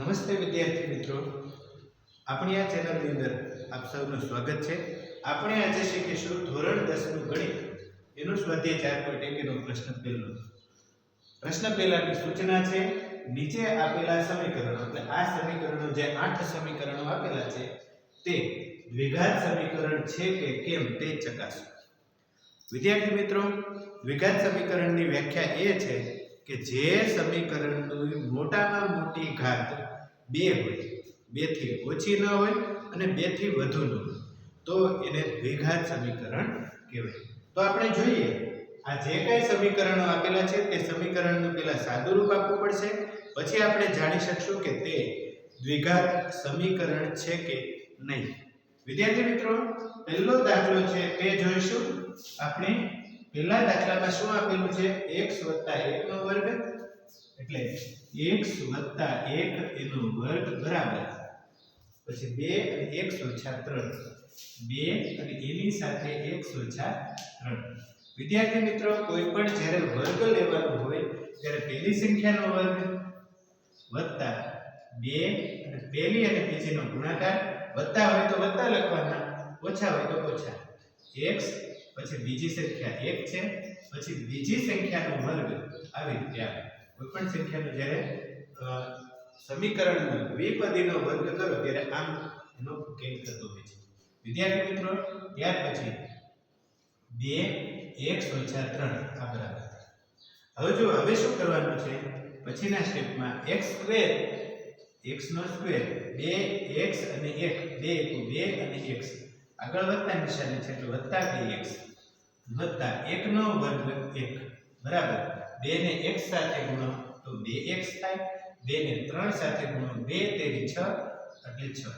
નમસ્તે વિદ્યાર્થી મિત્રો, આપણી આ ચેનલની અંદર આપ સૌનું સ્વાગત છે. આપણે આજે શીખીશું ધોરણ 10 નું ગણિત એનું સ્વાધ્યાય 4.1 એનો પ્રશ્ન પહેલાની સૂચના છે. નીચે આપેલા સમીકરણો એટલે આ સમીકરણો જે 8 સમીકરણો આપેલા છે તે દ્વિઘાત સમીકરણ છે કે કેમ તે ચકાસો. વિદ્યાર્થી મિત્રો, દ્વિઘાત સમીકરણની વ્યાખ્યા એ છે કે જે સમીકરણની મોટામાં મોટી ઘાત 2 હોય, 2 થી ઓછી ન હોય અને 2 થી વધુ ન હોય તો એને દ્વિઘાત સમીકરણ કહેવાય. તો આપણે જોઈએ આ જે કઈ સમીકરણો આપેલા છે તે સમીકરણનું પહેલા સાદું રૂપ આપવું પડશે, પછી આપણે જાણી શકશું કે તે દ્વિઘાત સમીકરણ છે કે નહીં. વિદ્યાર્થી મિત્રો, પહેલો દાખલો છે તે જોઈશું. આપણે પહેલા દાખલામાં શું આપેલું છે? x + 1 નો વર્ગ એટલે x + 1 એનો વર્ગ બરાબર પછી 2 અને x - 3 2 અને એની સાથે x - 3. વિદ્યાર્થી મિત્રો, કોઈ પણ જ્યારે વર્ગ લેવાનો હોય ત્યારે પહેલી સંખ્યાનો વર્ગ વત્તા 2 અને પહેલી અને બીજીનો ગુણાકાર, વત્તા હોય તો વત્તા લખવાના, ઓછા હોય તો ઓછા. x પછી બીજી સંખ્યા 1 છે, પછી બીજી સંખ્યાનો વર્ગ આવી રીતે આવે. કોઈ પણ સંખ્યાનો જ્યારે સમીકરણમાં દ્વિપદીનો વર્ગ કરો ત્યારે આમ એનો ઉકેલ થતો હોય છે. વિદ્યાર્થી મિત્રો, ત્યાર પછી 2x - 3 આ બરાબર. હવે શું કરવાનું છે? પછીના સ્ટેપમાં x² x નો સ્ક્વેર 2x અને 1 2 અને x આગળ વત્તા નિશાની છે એટલે વત્તા 2x વત્તા 1 નો વર્ગ 1 બરાબર 2 ને x સાથે ગુણો તો 2x થાય, 2 ને 3 સાથે ગુણો 2 તેરી 6 એટલે 6.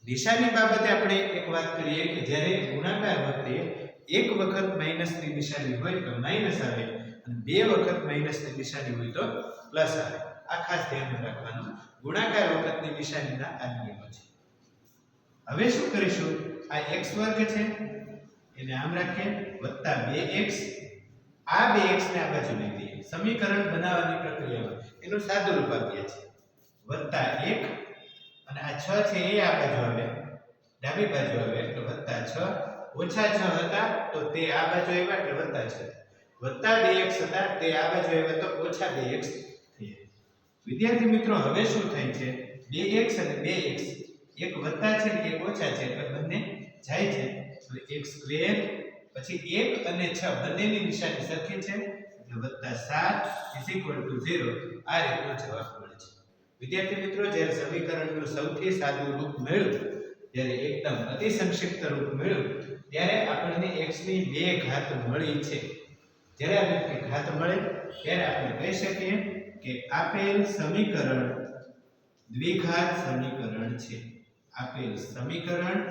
નિશાની બાબતે આપણે એક વાત કરીએ કે જ્યારે ગુણાકાર વખતે એક વખત માઈનસની નિશાની હોય તો માઈનસ આવે અને બે વખત માઈનસની નિશાની હોય તો પ્લસ આવે. આ ખાસ ધ્યાન રાખવાનું. ગુણાકાર વખતની નિશાનીના આ નિયમો છે. હવે શું કરીશું? આ x વર્ગ છે એને આમ રાખીએ વત્તા 2x, આ 2x ને આ બાજુ લઈ દઈએ. સમીકરણ બનાવવાની પ્રક્રિયામાં એનું સાદું રૂપ આપીએ છીએ વત્તા 1 અને આ 6 છે એ આ બાજુ આવે, ડાબી બાજુ આવે એટલે વત્તા 6, ઓછા 6 હતા તો તે આ બાજુ આવ્યા એટલે વત્તા 6, વત્તા 2x હતા તે આ બાજુ આવ્યા તો ઓછા 2x થયા. વિદ્યાર્થી મિત્રો, હવે શું થાય છે? 2x અને 2x એક વત્તા છે ને એક ઓછા છે એટલે બંને જાય છે એટલે x² પછી 1 અને 6 બંનેની નિશાની સરખી છે એટલે વત્તા 7 0. આ રીતનો જવાબ મળે છે. વિદ્યાર્થી મિત્રો, જ્યારે સમીકરણનું સૌથી સાદું રૂપ મેળવ્યું, જ્યારે એકદમ અતિ સંક્ષિપ્ત રૂપ મેળવ્યું ત્યારે આપણને x ની 2 ઘાત મળી છે. જ્યારે આ રીતે ઘાત મળે ત્યારે આપણે કહી શકીએ કે આપેલ સમીકરણ દ્વિઘાત સમીકરણ છે. આપેલ સમીકરણ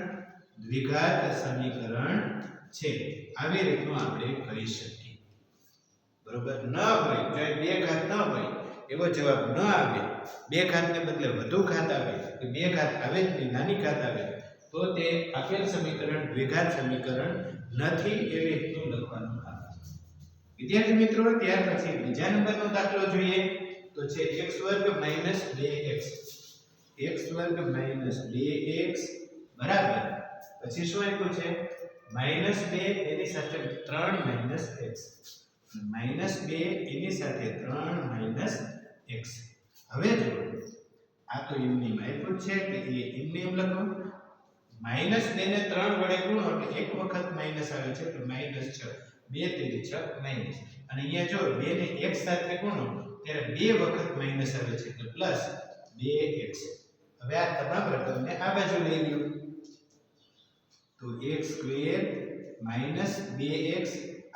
દ્વિઘાત સમીકરણ છે. આવી રીતનું આપણે કહી શકીએ. બરોબર? ન હોય જો 2 ઘાત ન હોય એવો જવાબ ન આવે, 2 ઘાતને બદલે વધુ ઘાત આવે કે 2 ઘાત આવે જ નહીં, નાની ઘાત આવે તો તે આપેલ સમીકરણ દ્વિઘાત સમીકરણ નથી એવી રીતનું લખવાનું આવે. વિદ્યાર્થી મિત્રો, ત્યાર પછી બીજા નંબરનો દાખલો જોઈએ તો છે x² - 2x. x² - 2x બરાબર પછી શું આપ્યું છે? -2 એની સાથે 3 - x, -2 એની સાથે 3 - x. હવે જો આ તો એમની આપ્યું છે કે એ એમની એમ લખો. -2 ને 3 વડે ગુણો એટલે એક વખત માઈનસ આવે છે એટલે -6 2 તેરી 6 માઈનસ, અને અહીંયા જો 2 ને x સાથે ગુણો ત્યારે બે વખત માઈનસ આવે છે એટલે +2x. હવે આ તમામ રકમને આ બાજુ લઈ લો તો x² - 2x,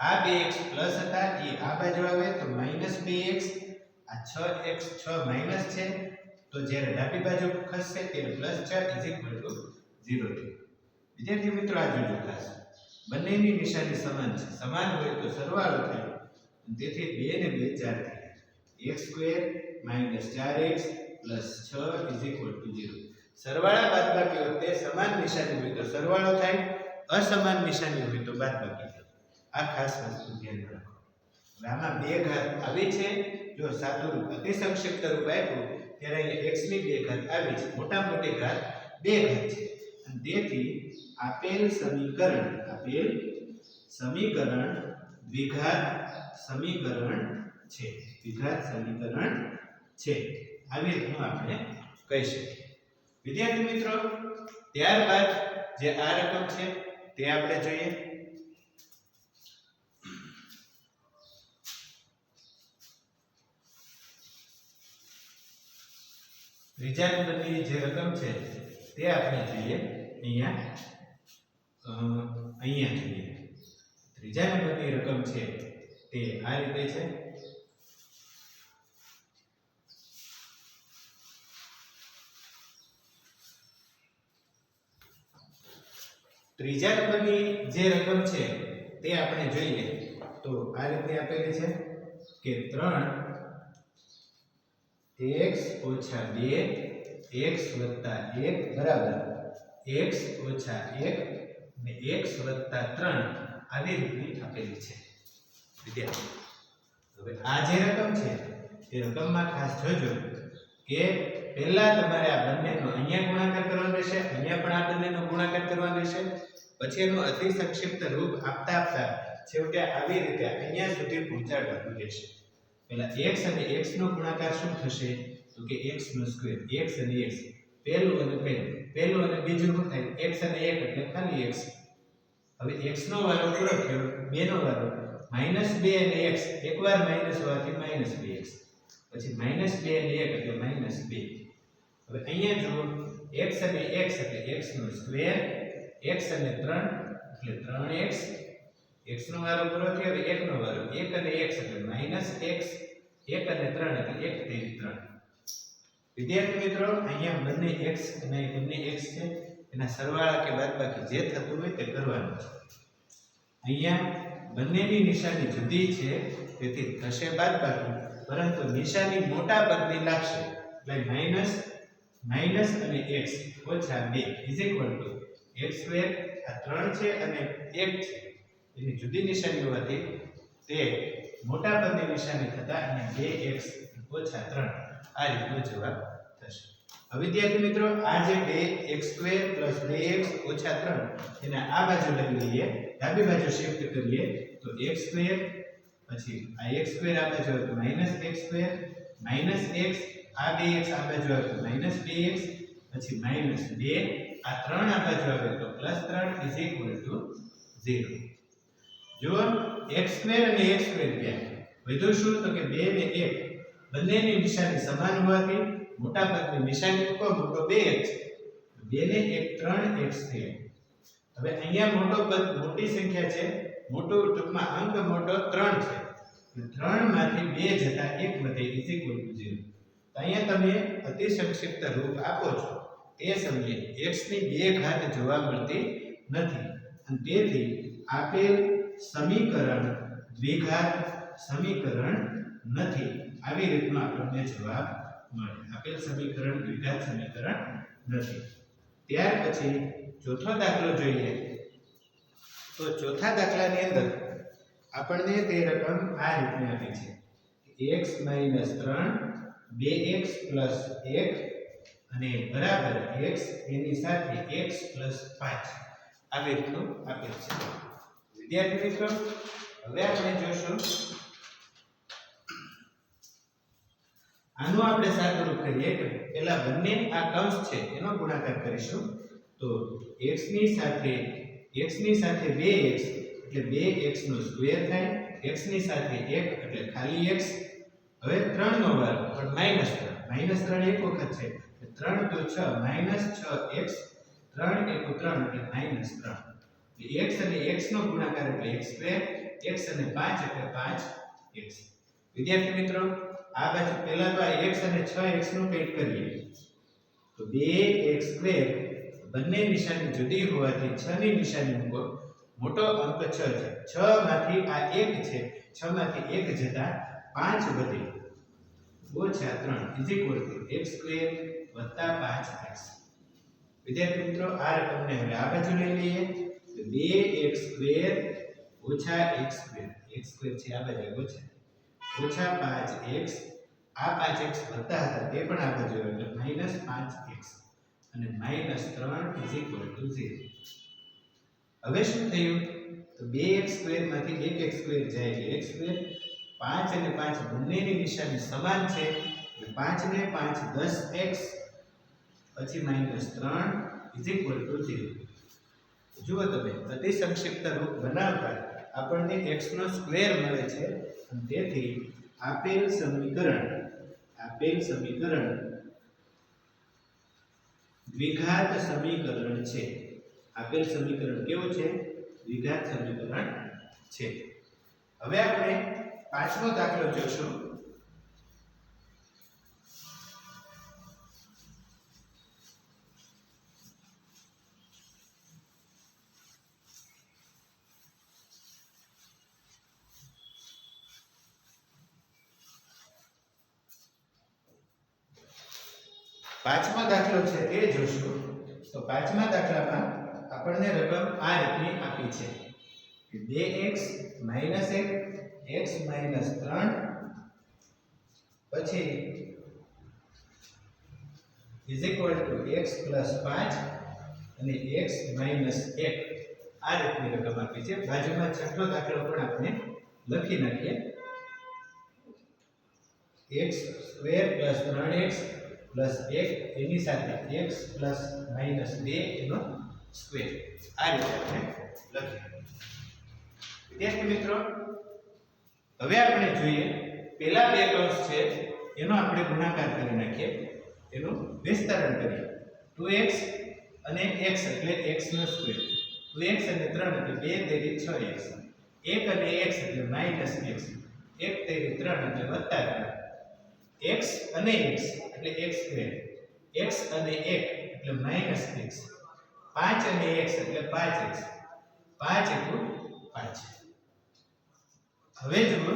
આ 2x પ્લસ હતા એ આ બાજુ આવે તો -2x, આ 6x 6 માઈનસ છે તો જ્યારે ડાબી બાજુ ખસશે ત્યારે +6 0 થશે. વિદ્યાર્થી મિત્રો, આ જોજો ખાસ બંનેની નિશાની સમાન છે. સમાન હોય તો સરવાળો થાય તેથી 2 ને 2 4 થાય. x² - 4x + 6 0. સરવાળા બાદબાકી વખતે સમાન નિશાની હોય તો સરવાળો થાય, અસમાન નિશાની હોય તો બાદબાકી થાય. આ ખાસ વસ્તુ ધ્યાન રાખો. હવે આમાં 2 ઘાત આવી છે. જો સાદું રૂપ અતિ સંક્ષિપ્ત રૂપ આપ્યું ત્યારે અહીંયા x ની 2 ઘાત આવી છે, મોટા મોટી ઘાત 2 ઘાત છે, અને તેથી આપેલ સમીકરણ દ્વિઘાત સમીકરણ છે. દ્વિઘાત સમીકરણ છે, આવી રીતનું આપણે કહી શકીએ. વિદ્યાર્થી મિત્રો, ત્યારબાદ જે આ રકમ છે તે આપણે જોઈએ. ત્રીજા નંબરની જે રકમ છે તે આપણે જોઈએ અહીંયા જોઈએ. ત્રીજા નંબરની રકમ છે તે આ રીતે છે. ત્રીજા નંબરની જે રકમ છે તે આપણે જોઈએ તો આ રીતે આપેલી છે કે 3x - 2 x + 1 બરાબર x - 1 અને x + 3 આવી રીતની આપેલી છે. વિદ્યાર્થી, હવે આ જે રકમ છે તે રકમમાં ખાસ જોજો કે પહેલા તમારે આ બંનેનો અહીંયા ગુણાકાર કરવાનો રહેશે, અહીંયા પણ આ બંનેનો ગુણાકાર કરવાનો રહેશે, પછી એનું અતિ સંક્ષિપ્ત રૂપ આપતા આપતા છેવટે આવી રીતે અહીંયા સુધી પહોંચાડવાનું રહેશે. પહેલા x અને x નો ગુણાકાર શું થશે તો કે x નો સ્ક્વેર, x અને x પહેલું અને બીજું શું થાય x અને 1 એટલે ખાલી x. હવે x નો વારો પૂરો થયો, 2 નો વારો -2 અને x એકવાર માઈનસ હોવાથી -2x, પછી -2 અને 1 એટલે -2. હવે અહીંયા જુઓ x અને x એટલે x નો સ્ક્વેર, x અને 3 એટલે 3x, x નો વારો પૂરો થયો, હવે 1 નો વારો 1 અને x એટલે -x, 1 અને 3 એટલે 1 તેરી 3. વિદ્યાર્થી મિત્રો, અહીંયા બંને x અને બંને x છે, એના સરવાળા કે બાદબાકી જે થતું હોય તે કરવાનું છે. અહીંયા બંનેની નિશાની જુદી છે તેથી થશે બાદબાકી, પરંતુ નિશાની મોટા પદની લાગશે એટલે માઈનસ અને x - 2 x² આ 3 છે અને 1 છે, એની જુદી નિશાની હોવાથી તે મોટા પદની નિશાની થતા અહીંયા 2x - 3 આ રીતનો જવાબ થશે. હવે વિદ્યાર્થી મિત્રો, આ જે 2x² + 2x - 3 એને આ બાજુ લઈ લઈએ, ડાબી બાજુ શિફ્ટ કરીએ તો x² પછી આ x² આ બાજુ આવે તો -x², -x આ 2x આ બાજુ આવે તો -2x, પછી -2 આ 3 આ બાજુ આવે તો +3 = 0. જો x² અને x² ક્યાં વધુ શું તો કે 2 ને 1 બંનેની નિશાની સમાન હોવાથી મોટા પદની નિશાની મૂકો, મોટો 2x, 2 ને 1 3x થયો. હવે અહીંયા મોટો પદ મોટી સંખ્યા છે, મોટો ટૂંકમાં અંક મોટો 3 છે, 3 માંથી 2 જતા 1 વધે = 0. તો અહીંયા તમે અતિ સંક્ષિપ્ત રૂપ આપો છો તે સમયે x ની 2 ઘાત જોવા મળતી નથી, અને તેથી આપેલ સમીકરણ દ્વિઘાત સમીકરણ નથી. આવી રીતનો આપણને જવાબ મળે. આપેલ સમીકરણ દ્વિઘાત સમીકરણ નથી. ત્યાર પછી ચોથો દાખલો જોઈએ તો ચોથા દાખલાની અંદર આપણને તે રકમ આ રીતની આપી છે x - 3 2x + 1 અને બરાબર x એની સાથે x + 5 આવી રીતનું આપેલ છે. વિદ્યાર્થી મિત્રો, હવે આપણે જોશું આનું આપણે સાદુરૂપ કરીએ કે પહેલા બંને આ કૌંસ છે એનો ગુણાકાર કરીશું તો x ની સાથે 2x એટલે 2x નો સ્ક્વેર થાય, x ની સાથે 1 એટલે ખાલી x. હવે 3 નો વારો પણ -3 એક વખત છે, 3 તો 6 -6x, 3 * 3 એટલે -3. x અને x નો ગુણાકાર એટલે x², x અને 5 એટલે 5x. વિદ્યાર્થી મિત્રો, આ બાજુ પહેલા તો આ x અને 6x નું કંઈક કરીએ તો 2x² બંને નિશાની જુદી હોવાથી 6 ની નિશાની મૂકો, મોટો અંક 6 છે, 6 માંથી આ 1 છે, 6 માંથી 1 જતા 5 વધે -3 = x² + 5x. વિદ્યાર્થી મિત્રો, આ રકમને હવે આ બાજુ લઈ લઈએ તો 2x² - x², x² છે આ બાજુ -5x આ 5x વત્તા હતા તે પણ આ બાજુ એટલે -5x અને -3 0. હવે શું થયું તો 2x² માંથી 1x² જાય એટલે x². 5 અને 5 બંનેની નિશાની સમાન છે એટલે 5 ને 5 10x પછી -3 0. જુઓ તમે અતિ સંક્ષિપ્ત રૂપ બનાવતા આપણને x નો સ્ક્વેર મળે છે અને તેથી આપેલ સમીકરણ દ્વિઘાત સમીકરણ છે. આપેલ સમીકરણ કેવું છે? દ્વિઘાત સમીકરણ છે. હવે આપણે પાંચમો દાખલો જોશું. પાંચમો દાખલો છે તે જોશું. તો પાંચમા દાખલામાં આપણને રકમ આ રીતની આપી છે કે 2x - 1 x - 3 પછી x + 5 અને x - 1 આ રીતની રકમ આપી છે. બાજુમાં છઠ્ઠો દાખલો પણ આપણે લખી નાખીએ. x² + 3x + 1 એની સાથે x + -2 એનો સ્ક્વેર. આ રીતે આપણે લખીએ. વિદ્યાર્થી મિત્રો, હવે આપણે જોઈએ પહેલા બે કૌંસ છે એનો આપણે ગુણાકાર કરી નાખીએ, એનું વિસ્તરણ કરીએ. 2x અને x એટલે x નો સ્ક્વેર. 2x અને 3 એટલે 2 તેરી 6x. 1 અને x એટલે -x. 1 તેરી 3 એટલે +3. x અને x એટલે x². x અને 1 એટલે -x. 5 અને x એટલે 5x. 5 * 5. હવે જુઓ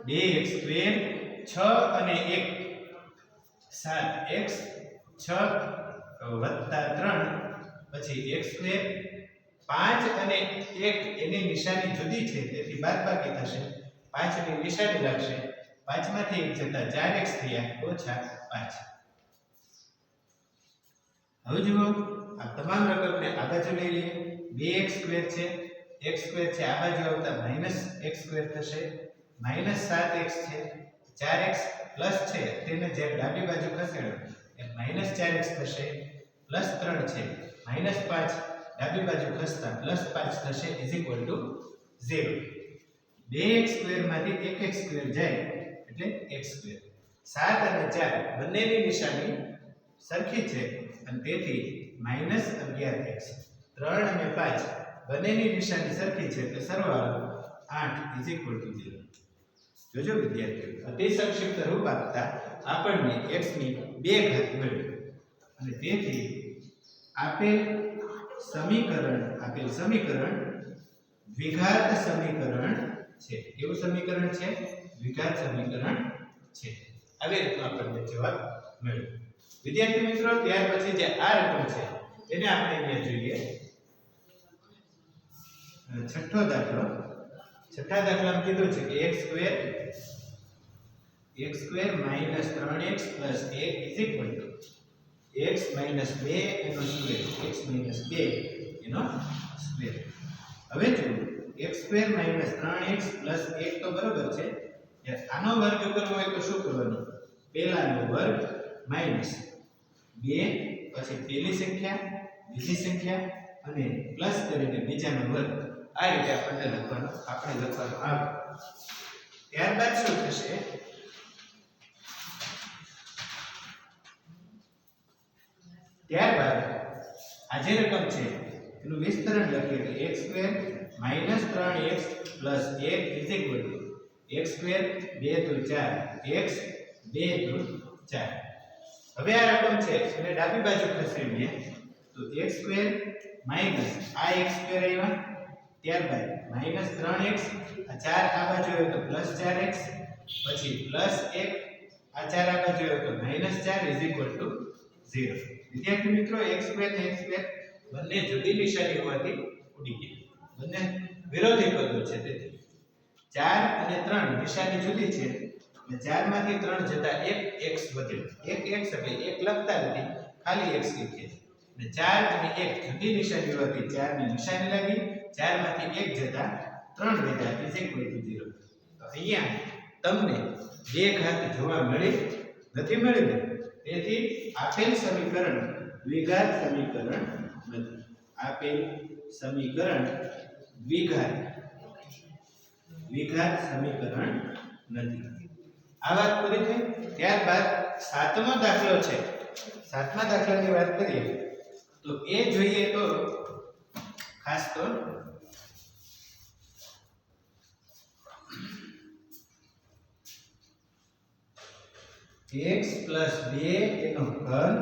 2x², 6 અને 1 7x, 6 + 3 પછી x². 5 અને 1 એની નિશાની જુદી છે તેથી બાદબાકી થશે. 5 ની નિશાની લાગશે. 5 માંથી 1 જતા 4x થયા -5. હવે જુઓ આ તમામ રકમને આ બાજુ લઈ લઈએ. 2x² છે, x² છે આ બાજુ આવતા -x² થશે. -7x છે, 4x પ્લસ છે તેને જે ડાબી બાજુ ખસેડો એટલે -4x થશે. +3 છે, -5 ડાબી બાજુ ખસતા +5 થશે = 0. 2x² માંથી 1x² જાય એટલે x². 7 અને 4 બંનેની નિશાની સરખી છે અને તેથી -11x. 3 અને 5 બંનેની નિશાની સરખી છે એટલે સરવાળો 8 0. જોજો વિદ્યાર્થીઓ, અતિ સંક્ષિપ્ત રૂપ આપતા આપણને x ની 2 ઘાત મળી અને તેથી આપેલ સમીકરણ દ્વિઘાત સમીકરણ છે. કેવું સમીકરણ છે? દ્વિઘાત સમીકરણ છે. આવી રીતનો આપણને જવાબ મળ્યો. વિદ્યાર્થી મિત્રો, ત્યાર પછી જે આ રકમ છે એને આપણે અહીંયા જોઈએ. છઠ્ઠા દાખલામાં કીધું છે કે x² - 3x + 1 x - 2 એનો સ્ક્વેર. x - 2 એનો સ્ક્વેર. હવે જુઓ x² - 3x + 1 તો બરોબર છે. આનો વર્ગ કરવો હોય તો શું કરવાનું? પહેલાનો વર્ગ -2 પછી પહેલી સંખ્યા, બીજી સંખ્યા અને પ્લસ કરીને બીજાનો વર્ગ. આ રીતે આપણે લખવાનું આવે. ત્યારબાદ શું થશે? ત્યારબાદ આ જે રકમ છે એનું વિસ્તરણ લખીએ તો x² - 3x + 1 x². 2 * 4 x, 2 * 4. હવે આ રકમ છે એને ડાબી બાજુ ખસેડીએ તો x² - આ x² આવ્યા. ત્યારબાદ -3x, આ 4 આ બાજુ આવ્યો તો +4x, પછી +1, આ 4 આ બાજુ આવ્યો તો -4 0. વિદ્યાર્થી મિત્રો, x² ને x² બંને જુદી નિશાની હોવાથી ઉડી ગયા. બંને વિરોધી પદો છે તેથી 4 અને 3 નિશાની જુદી છે અને 4 માંથી 3 જતા 1 x વધ્યો. 1 x એટલે 1 લખતા નથી, ખાલી x લખીએ છીએ. અને 4 અને 1 જુદી નિશાની હોવાથી 4 ની નિશાની લાગી. 4 માંથી 1 જતા 3 વધ્યા is equal to 0. તો અહીંયા તમને બે ઘાત જોવા મળી નથી મળી ને, તેથી આપેલ સમીકરણ દ્વિઘાત સમીકરણ નથી. આપેલ સમીકરણ દ્વિઘાત સમીકરણ નથી. આ વાત પૂરી થઈ. ત્યારબાદ સાતમો દાખલો છે. સાતમા દાખલાની વાત કરીએ તો એ જોઈએ તો ખાસ તો x plus 2 એનો ઘન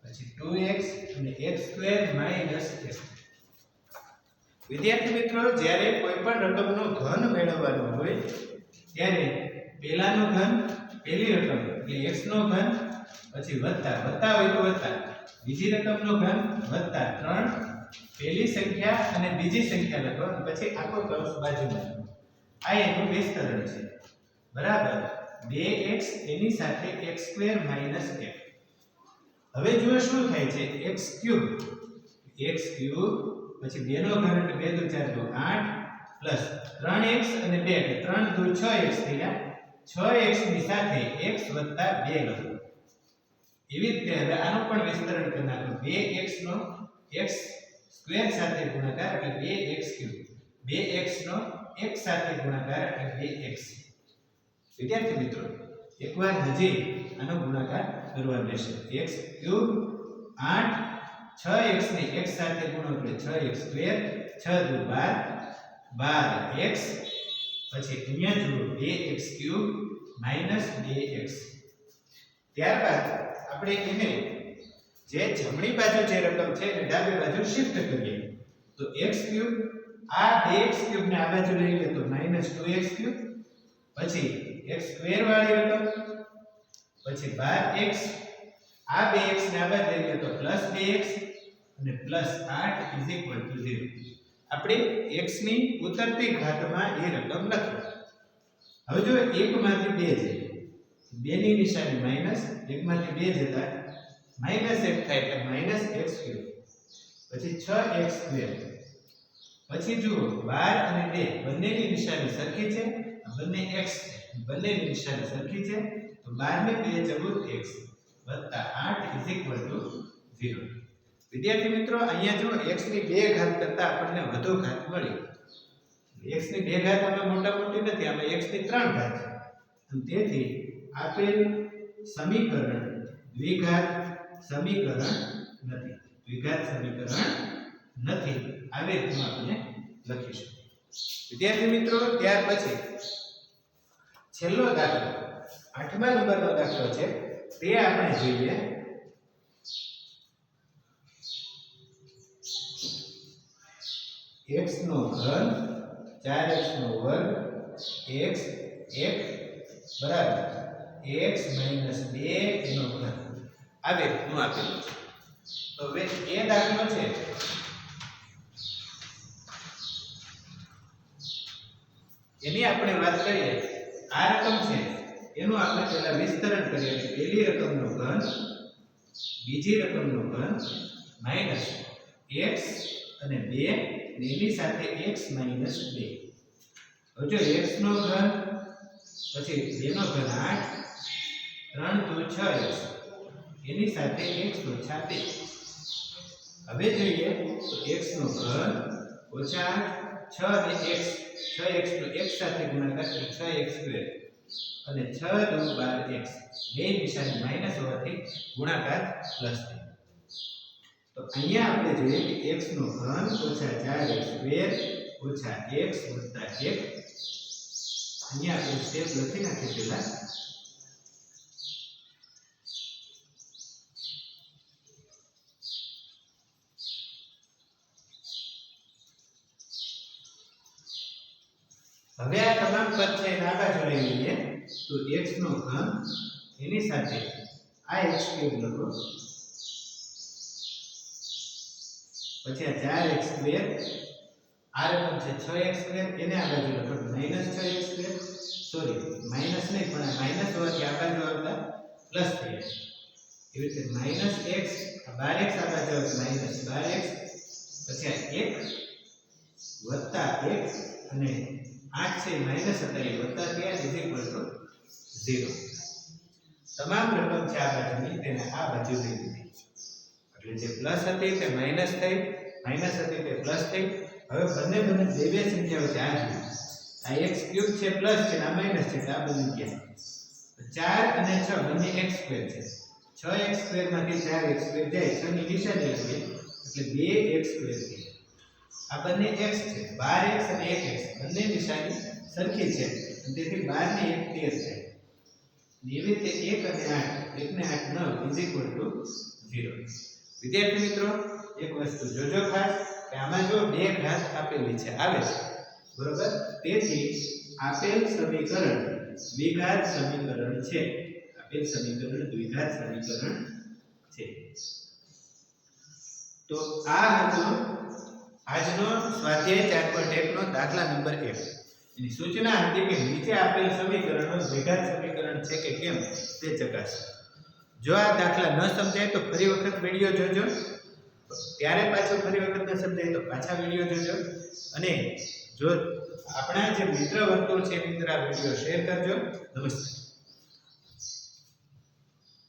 પછી 2x અને x² minus x. વિદ્યાર્થી મિત્રો, જ્યારે કોઈ પણ રકમનો ઘન મેળવવાનો હોય ત્યારે પહેલાનો ઘન પહેલી રકમ એટલે x નો ઘન, પછી વત્તા હોય તો વત્તા બીજી રકમનો ઘન વત્તા 3 પહેલી સંખ્યા અને બીજી સંખ્યા લખો, પછી આખો કૌંસ બાજુમાં. આ એનું વિસ્તરણ છે. બરાબર 2x એની સાથે x² minus x. હવે જુઓ શું થાય છે. x³ પછી 2 નો ઘન એટલે 2 × 4 = 8 પ્લસ 3x અને 2 એટલે 3 × 6x થયા. 6x ની સાથે x વત્તા 2 લખો. એવી રીતે હવે આનો પણ વિસ્તરણ કરી નાખો. 2x નો x² સાથે ગુણાકાર એટલે 2x³. 2x નો x સાથે ગુણાકાર એટલે 2x. વિદ્યાર્થી મિત્રો, એકવાર હજી આનો ગુણાકાર કરવાનો રહેશે. x³ 8 6x ને x સાથે ગુણો એટલે 6x². 6 × 12 12x. પછી અહીંયા જુઓ 2x³ - 2x. ત્યારબાદ આપણે એને જે જમણી બાજુ જે રકમ છે એને ડાબી બાજુ શિફ્ટ કરીએ. તો x³ આ 2x³ ને આ બાજુ લઈ લે તો -2x³ પછી x² વાળી રકમ પછી 12x આ 2x ને આ બાજુ લઈ લે તો +2x અને +8 = 0. આપણે x ની ઉતરતી ઘાતમાં એ રકમ લખી. હવે જો 1 માંથી 2 જાય 2 ની નિશાની માઈનસ, 1 માંથી 2 જતા -1 થાય એટલે -x³. પછી 6x². પછી જુઓ 12 અને 2 બંનેની નિશાની સરખી છે, બંને x બંનેની નિશાની સરખી છે, તો 12 ને 2 = x વત્તા 8 = 0. વિદ્યાર્થી મિત્રો, અહીંયા જો x ની 2 ઘાત કરતા આપણને વધુ ઘાત મળી. x ની 2 ઘાત આમાં મોટા મોટી નથી, આમાં x ની 3 ઘાત છે. તેથી આપેલ સમીકરણ દ્વિઘાત સમીકરણ નથી. દ્વિઘાત સમીકરણ નથી. આવી રીતે આપણે લખીશું. વિદ્યાર્થી મિત્રો, ત્યાર પછી છેલ્લો દાખલો 8મા નંબરનો દાખલો છે. તે આપણે જોઈએ. x નો ઘન 4x નો વર્ગ x 1 બરાબર x - 2 એનો ઘન. આવે હું આપેલું છે. તો હવે એ દાખલો છે એની આપણે વાત કરીએ. આ રકમ છે એનું આપણે પહેલા વિસ્તરણ કરીએ. પહેલી રકમનો ઘન બીજી રકમનો ઘન માઈનસ x અને 2 એની સાથે x - 2. હવે જો x નો ઘન પછી 2 નો ઘન 8 3 × 6x એની સાથે x - 2. હવે જોઈએ તો x નો ઘન ઓછા 6 અને x 6x નો x સાથે ગુણાકાર એટલે 6x² અને 6 × 12x બે નિશાની માઈનસ હોવાથી ગુણાકાર પ્લસ થાય. તો અહીંયા આપણે જોઈએ કે x નો ઘન ઓછા 4x² ઓછા x વત્તા 1. અહીંયા આપણે સ્ટેપ લખી નાખીએ પહેલા. હવે આ તમામ પદ છે એને આગળ જોડી લઈએ. તો x નો ઘન એની સાથે આ x³ લખો, પછી આ 4x² આ રકમ છે 6x² એને આ બાજુ લખો -6x². સોરી માઈનસ નહીં પણ માઈનસ હોવાથી આ બાજુ આવતા પ્લસ થઈ જશે. એવી રીતે -x 12x આ બાજુ આવશે -12x પછી આ 1 વત્તા 1 અને 8 છે માઈનસ હતા એ વત્તા થયા = 0. તમામ રકમ છે આ બાજુની તેને આ બાજુ લઈ લીધી એટલે જે પ્લસ હતી તે માઈનસ થઈ, માઈનસ હતી તે પ્લસ થઈ. હવે બંને બે સંખ્યાઓ છે આ x³ છે પ્લસ છે આ માઈનસ છે આ બની ગયા 4 અને 6 બંને x² છે. 6x² માંથી 4x² જાય 6 ની નિશાની લઈએ એટલે 2x² છે. આ બંને x છે 12x અને 1x બંને નિશાની સરખી છે તેથી 12 ને 1 13 થાય. એવી રીતે 1 અને 8 1 ને 8 9 0. વિદ્યાર્થી મિત્રો એક વસ્તુ જોજો ખાસ કે આમાં જો બે ઘાત આપેલી છે આવે છે બરોબર, તેથી આપેલ સમીકરણ દ્વિઘાત સમીકરણ છે. આપેલ સમીકરણ દ્વિઘાત સમીકરણ છે. તો આ હતો આજનો સ્વાધ્યાય 4.1 નો દાખલા નંબર 1. એની સૂચના હતી કે નીચે આપેલ સમીકરણો દ્વિઘાત સમીકરણ છે કે કેમ તે ચકાસો. જો આ દાખલા ન સમજાય તો ફરી વખત વિડિયો જોજો, ત્યારે પાછો ફરી વખત ન સમજાય તો પાછા વિડિયો જોજો. અને જો આપણા જે મિત્ર વર્તુળ છે મિત્ર આ વિડિયો શેર કરજો. નમસ્કાર.